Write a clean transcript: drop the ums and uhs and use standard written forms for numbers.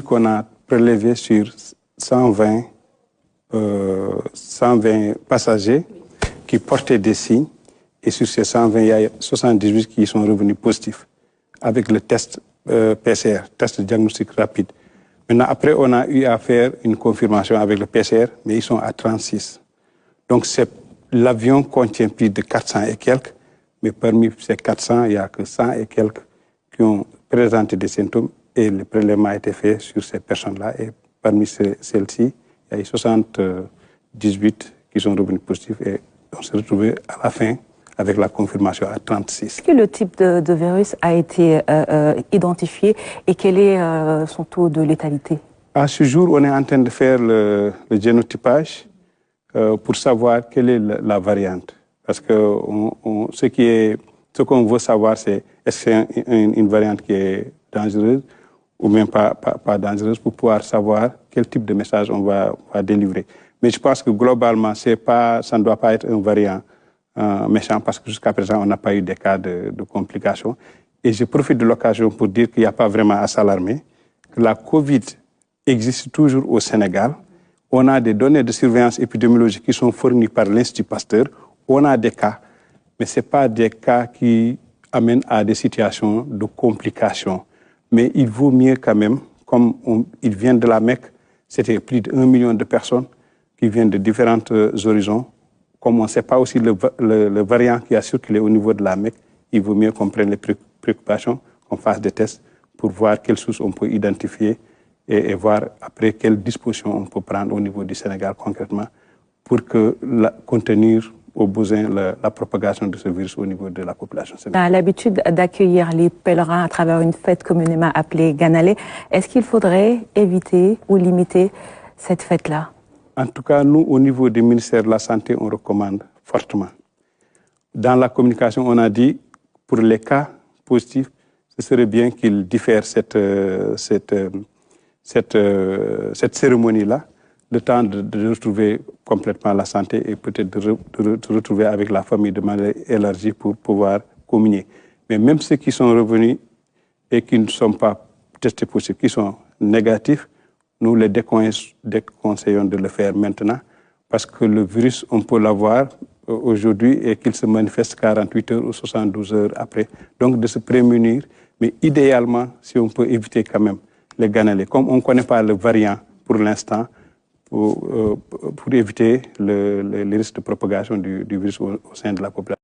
Qu'on a prélevé sur 120 passagers qui portaient des signes et sur ces 120, il y a 78 qui sont revenus positifs avec le test PCR, test de diagnostic rapide. Maintenant, après, on a eu à faire une confirmation avec le PCR, mais ils sont à 36. Donc, l'avion contient plus de 400 et quelques, mais parmi ces 400, il n'y a que 100 et quelques qui ont présenté des symptômes et le prélèvement a été fait sur ces personnes-là. Et parmi celles-ci, il y a eu 78 qui sont revenus positifs et on s'est retrouvé à la fin avec la confirmation à 36. Est-ce que le type de virus a été identifié et quel est son taux de létalité? À ce jour, on est en train de faire le génotypage pour savoir quelle est la variante. Parce que ce qu'on veut savoir, c'est est-ce que c'est une variante qui est dangereuse ou même pas dangereuse pour pouvoir savoir quel type de message on va délivrer. Mais je pense que globalement, ça ne doit pas être un variant méchant parce que jusqu'à présent, on n'a pas eu de cas de complications. Et je profite de l'occasion pour dire qu'il n'y a pas vraiment à s'alarmer, que la COVID existe toujours au Sénégal. On a des données de surveillance épidémiologique qui sont fournies par l'Institut Pasteur. On a des cas, mais ce n'est pas des cas qui amènent à des situations de complications. Mais il vaut mieux quand même, comme ils viennent de la Mecque, c'était plus d'1 million de personnes qui viennent de différents horizons. Comme on ne sait pas aussi le variant qui a circulé au niveau de la Mecque, il vaut mieux qu'on prenne les préoccupations, qu'on fasse des tests pour voir quelles sources on peut identifier et voir après quelles dispositions on peut prendre au niveau du Sénégal concrètement pour contenir au besoin la propagation de ce virus au niveau de la population sénégalaise. On a l'habitude d'accueillir les pèlerins à travers une fête communément appelée Ganalé. Est-ce qu'il faudrait éviter ou limiter cette fête-là? En tout cas, nous, au niveau du ministère de la Santé, on recommande fortement. Dans la communication, on a dit, pour les cas positifs, ce serait bien qu'ils diffèrent cette cérémonie-là, le temps de retrouver complètement la santé et peut-être de retrouver avec la famille de manière élargie pour pouvoir communier. Mais même ceux qui sont revenus et qui ne sont pas testés positifs, qui sont négatifs, nous les déconseillons de le faire maintenant parce que le virus, on peut l'avoir aujourd'hui et qu'il se manifeste 48 heures ou 72 heures après. Donc de se prémunir, mais idéalement, si on peut éviter quand même les Ganalés. Comme on ne connaît pas le variant pour l'instant, pour éviter les risques de propagation du virus au sein de la population.